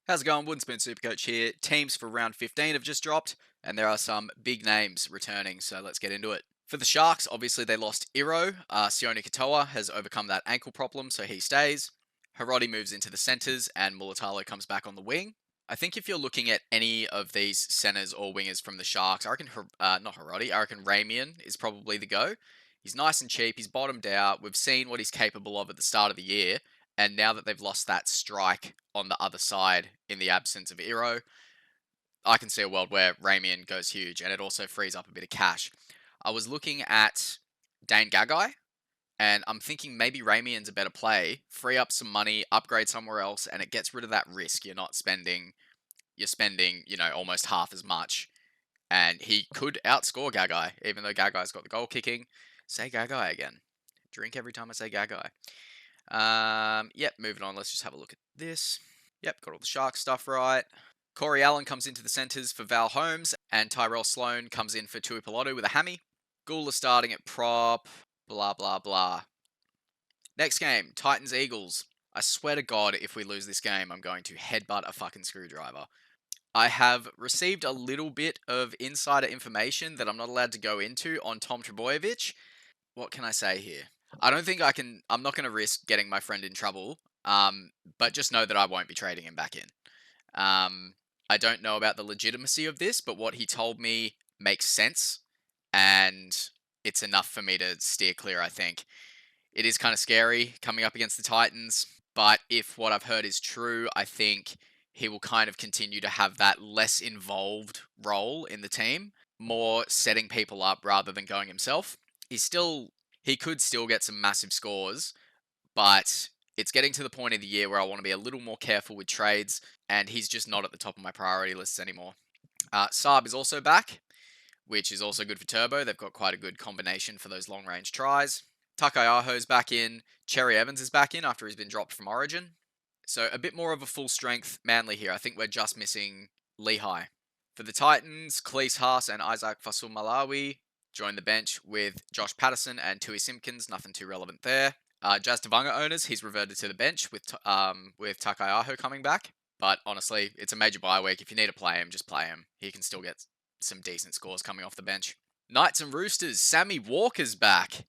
How's it going? Wooden Spoon Supercoach here. Teams for round 15 have just dropped, and there are some big names returning, so let's get into it. For the Sharks, obviously they lost Iro. Sione Katoa has overcome that ankle problem, so he stays. Hiroti moves into the centres, and Mulatalo comes back on the wing. I think if you're looking at any of these centres or wingers from the Sharks, I reckon, not Hiroti, I reckon Ramian is probably the go. He's nice and cheap, he's bottomed out. We've seen what he's capable of at the start of the year, and now that they've lost that strike on the other side in the absence of Iro, I can see a world where Ramian goes huge, and it also frees up a bit of cash. I was looking at Dane Gagai, and I'm thinking maybe Ramian's a better play. Free up some money, upgrade somewhere else, and it gets rid of that risk. You're spending, almost half as much. And he could outscore Gagai, even though Gagai's got the goal kicking. Say Gagai again. Drink every time I say Gagai. Yep, moving on. Let's just have a look at this. Yep, got all the Shark stuff right. Corey Allen comes into the centres for Val Holmes, and Tyrell Sloan comes in for Tui Piloto with a hammy. Gula starting at prop, blah, blah, blah. Next game, Titans-Eagles. I swear to God, if we lose this game, I'm going to headbutt a fucking screwdriver. I have received a little bit of insider information that I'm not allowed to go into on Tom Trebojevic. What can I say here? I'm not going to risk getting my friend in trouble, but just know that I won't be trading him back in. I don't know about the legitimacy of this, but what he told me makes sense, and it's enough for me to steer clear, I think. It is kind of scary coming up against the Titans, but if what I've heard is true, I think he will kind of continue to have that less involved role in the team, more setting people up rather than going himself. He could still get some massive scores, but it's getting to the point of the year where I want to be a little more careful with trades, and he's just not at the top of my priority lists anymore. Saab is also back, which is also good for Turbo. They've got quite a good combination for those long-range tries. Takayaho's back in. Cherry Evans is back in after he's been dropped from Origin. So a bit more of a full-strength Manly here. I think we're just missing Lehigh. For the Titans, Cleese Haas and Isaac Fasumalawi join the bench with Josh Patterson and Tui Simpkins. Nothing too relevant there. Jazz Tavanga owners, he's reverted to the bench with Takayaho coming back. But honestly, it's a major bye week. If you need to play him, just play him. He can still get some decent scores coming off the bench. Knights and Roosters, Sammy Walker's back.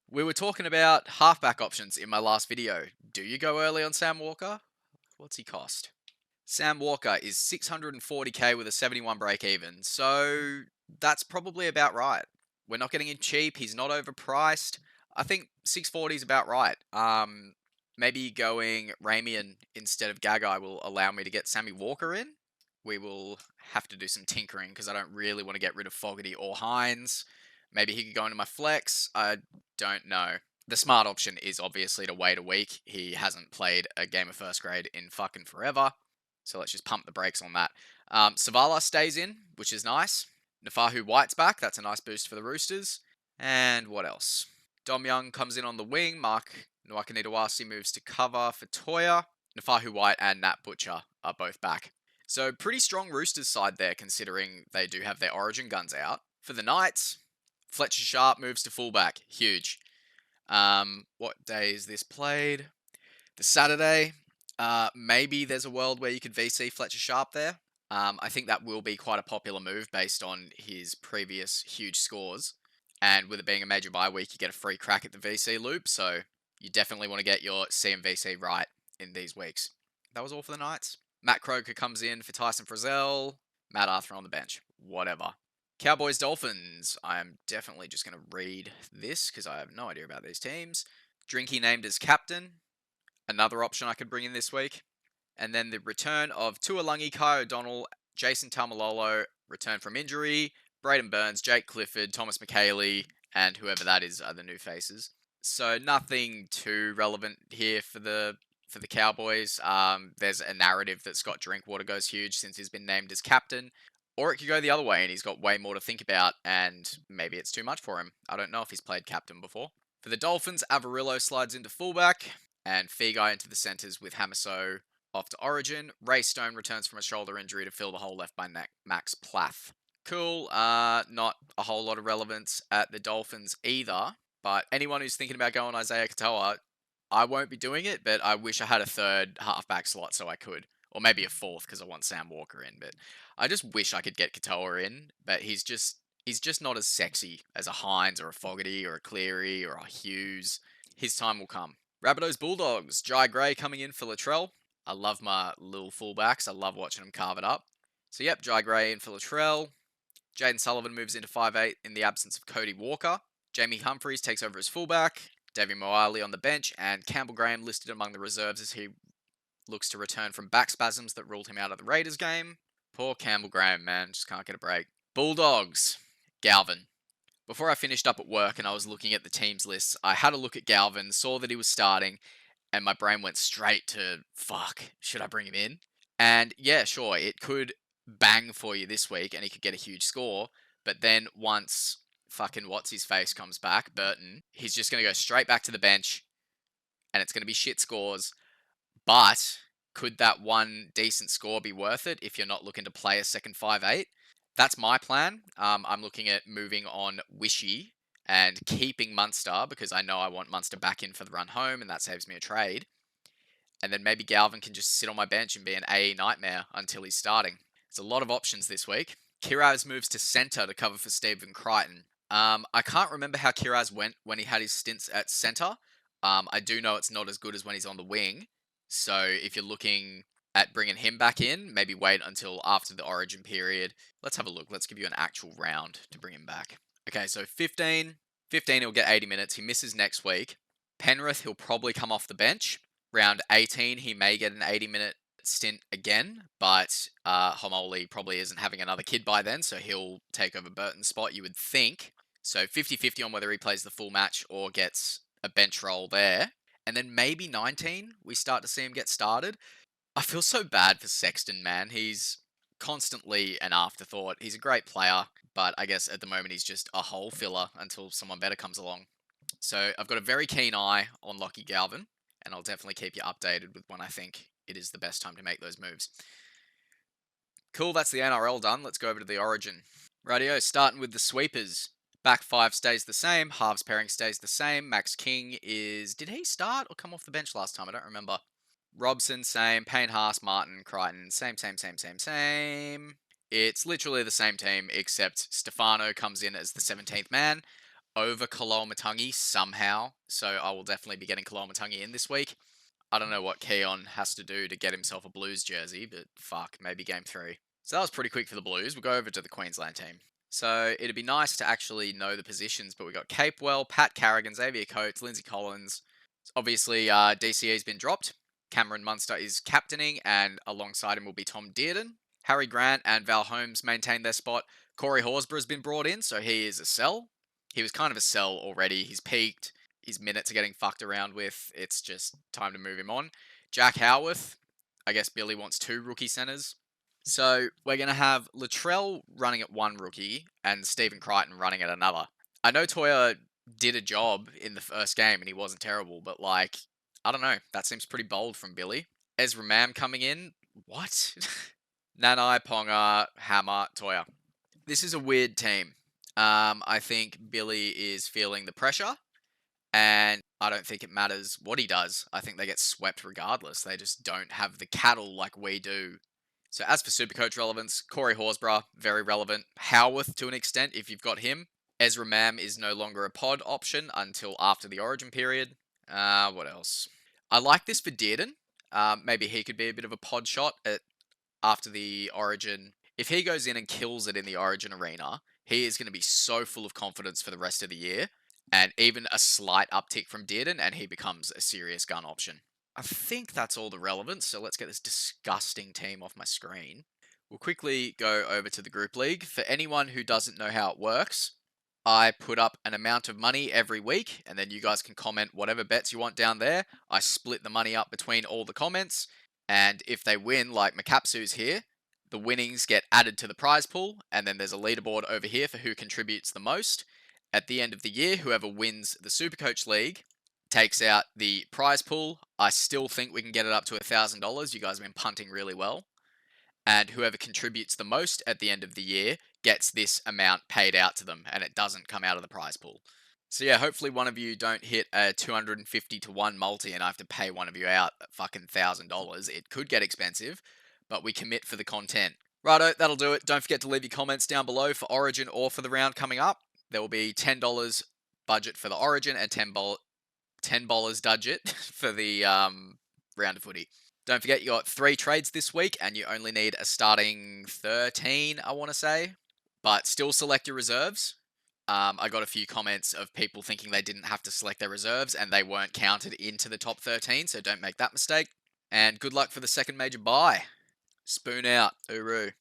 We were talking about halfback options in my last video. Do you go early on Sam Walker? What's he cost? Sam Walker is 640k with a 71 break even, so that's probably about right. We're not getting him cheap, he's not overpriced. I think 640 is about right. Maybe going Ramian instead of Gagai will allow me to get Sammy Walker in. We will have to do some tinkering because I don't really want to get rid of Fogarty or Hines. Maybe he could go into my flex. I don't know. The smart option is obviously to wait a week. He hasn't played a game of first grade in fucking forever. So let's just pump the brakes on that. Savala stays in, which is nice. Nafahu White's back. That's a nice boost for the Roosters. And what else? Dom Young comes in on the wing. Mark Nwakanitawasi moves to cover for Toya. Nafahu White and Nat Butcher are both back. So pretty strong Roosters side there, considering they do have their Origin guns out. For the Knights, Fletcher Sharp moves to fullback. Huge. What day is this played? The Saturday. Maybe there's a world where you could VC Fletcher Sharp there. I think that will be quite a popular move based on his previous huge scores. And with it being a major bye week, you get a free crack at the VC loop. So you definitely want to get your CMVC right in these weeks. That was all for the Knights. Matt Croker comes in for Tyson Frizzell. Matt Arthur on the bench. Whatever. Cowboys Dolphins. I am definitely just going to read this because I have no idea about these teams. Drinky named as captain. Another option I could bring in this week. And then the return of Tuolungi, Kai O'Donnell, Jason Taumalolo, return from injury, Braden Burns, Jake Clifford, Thomas McHaley, and whoever that is are the new faces. So nothing too relevant here for the Cowboys. There's a narrative that Scott Drinkwater goes huge since he's been named as captain. Or it could go the other way and he's got way more to think about and maybe it's too much for him. I don't know if he's played captain before. For the Dolphins, Avarillo slides into fullback and Figai into the centres with Hamiso off to Origin. Ray Stone returns from a shoulder injury to fill the hole left by Max Plath. Cool. Not a whole lot of relevance at the Dolphins either, but anyone who's thinking about going Isaiah Katoa, I won't be doing it, but I wish I had a third halfback slot so I could. or maybe a fourth because I want Sam Walker in. But I just wish I could get Katoa in, but he's just not as sexy as a Hines or a Fogarty or a Cleary or a Hughes. His time will come. Rabbitohs Bulldogs, Jai Gray coming in for Latrell. I love my little fullbacks. I love watching them carve it up. So yep, Jai Gray in for Latrell. Jaden Sullivan moves into 5'8" in the absence of Cody Walker. Jamie Humphries takes over as fullback. Davey Moali on the bench, and Campbell Graham listed among the reserves as he looks to return from back spasms that ruled him out of the Raiders game. Poor Campbell Graham, man, just can't get a break. Bulldogs, Galvin. Before I finished up at work and I was looking at the teams lists, I had a look at Galvin, saw that he was starting, and my brain went straight to, fuck, should I bring him in? And yeah, sure, it could bang for you this week and he could get a huge score, but then once fucking what's his face comes back, Burton, he's just going to go straight back to the bench and it's going to be shit scores. But could that one decent score be worth it if you're not looking to play a second 5'8"? That's my plan. I'm looking at moving on Wishy and keeping Munster because I know I want Munster back in for the run home and that saves me a trade. And then maybe Galvin can just sit on my bench and be an AE nightmare until he's starting. There's a lot of options this week. Kiraz moves to centre to cover for Stephen Crichton. I can't remember how Kiraz went when he had his stints at centre. I do know it's not as good as when he's on the wing. So if you're looking at bringing him back in, maybe wait until after the origin period. Let's have a look. Let's give you an actual round to bring him back. Okay, so 15 he'll get 80 minutes. He misses next week. Penrith, he'll probably come off the bench. Round 18, he may get an 80-minute stint again, but Homoli probably isn't having another kid by then, so he'll take over Burton's spot, you would think. So 50-50 on whether he plays the full match or gets a bench role there. And then maybe 19, we start to see him get started. I feel so bad for Sexton, man. He's constantly an afterthought. He's a great player, but I guess at the moment he's just a hole filler until someone better comes along. So I've got a very keen eye on Lockie Galvin, and I'll definitely keep you updated with when I think it is the best time to make those moves. Cool, that's the NRL done. Let's go over to the Origin. Rightio, starting with the sweepers. Back five stays the same. Halves pairing stays the same. Max King is... Did he start or come off the bench last time? I don't remember. Robson, same. Payne Haas, Martin, Crichton, same. It's literally the same team, except Stefano comes in as the 17th man over Koloamatangi somehow. So I will definitely be getting Koloamatangi in this week. I don't know what Keon has to do to get himself a Blues jersey, but fuck, maybe game 3. So that was pretty quick for the Blues. We'll go over to the Queensland team. So it'd be nice to actually know the positions, but we got Capewell, Pat Carrigan, Xavier Coates, Lindsay Collins. Obviously, DCE's been dropped. Cameron Munster is captaining, and alongside him will be Tom Dearden. Harry Grant and Val Holmes maintain their spot. Corey Horsburgh has been brought in, so he is a sell. He was kind of a sell already. He's peaked. His minutes are getting fucked around with. It's just time to move him on. Jack Howarth. I guess Billy wants 2 rookie centers. So we're going to have Latrell running at 1 rookie and Stephen Crichton running at another. I know Toya did a job in the first game and he wasn't terrible, but like, I don't know. That seems pretty bold from Billy. Ezra Mam coming in. What? Nanai, Ponga, Hammer, Toya. This is a weird team. I think Billy is feeling the pressure, and I don't think it matters what he does. I think they get swept regardless. They just don't have the cattle like we do. So as for Supercoach relevance, Corey Horsburgh, very relevant. Howarth to an extent, if you've got him. Ezra Mam is no longer a pod option until after the origin period. What else? I like this for Dearden. Maybe he could be a bit of a pod shot after the origin. If he goes in and kills it in the origin arena, he is going to be so full of confidence for the rest of the year. And even a slight uptick from Dearden, and he becomes a serious gun option. I think that's all the relevance, so let's get this disgusting team off my screen. We'll quickly go over to the group league. For anyone who doesn't know how it works, I put up an amount of money every week, and then you guys can comment whatever bets you want down there. I split the money up between all the comments, and if they win, like Makapsu's here, the winnings get added to the prize pool, and then there's a leaderboard over here for who contributes the most. At the end of the year, whoever wins the Supercoach League takes out the prize pool. I still think we can get it up to $1,000. You guys have been punting really well. And whoever contributes the most at the end of the year gets this amount paid out to them, and it doesn't come out of the prize pool. So yeah, hopefully one of you don't hit a 250 to 1 multi and I have to pay one of you out fucking $1,000. It could get expensive, but we commit for the content. Righto, that'll do it. Don't forget to leave your comments down below for Origin or for the round coming up. There will be $10 budget for the Origin and $10 budget for the round of footy. Don't forget you got 3 trades this week and you only need a starting 13, I want to say. But still select your reserves. I got a few comments of people thinking they didn't have to select their reserves and they weren't counted into the top 13, so don't make that mistake. And good luck for the second major bye. Spoon out. Uru.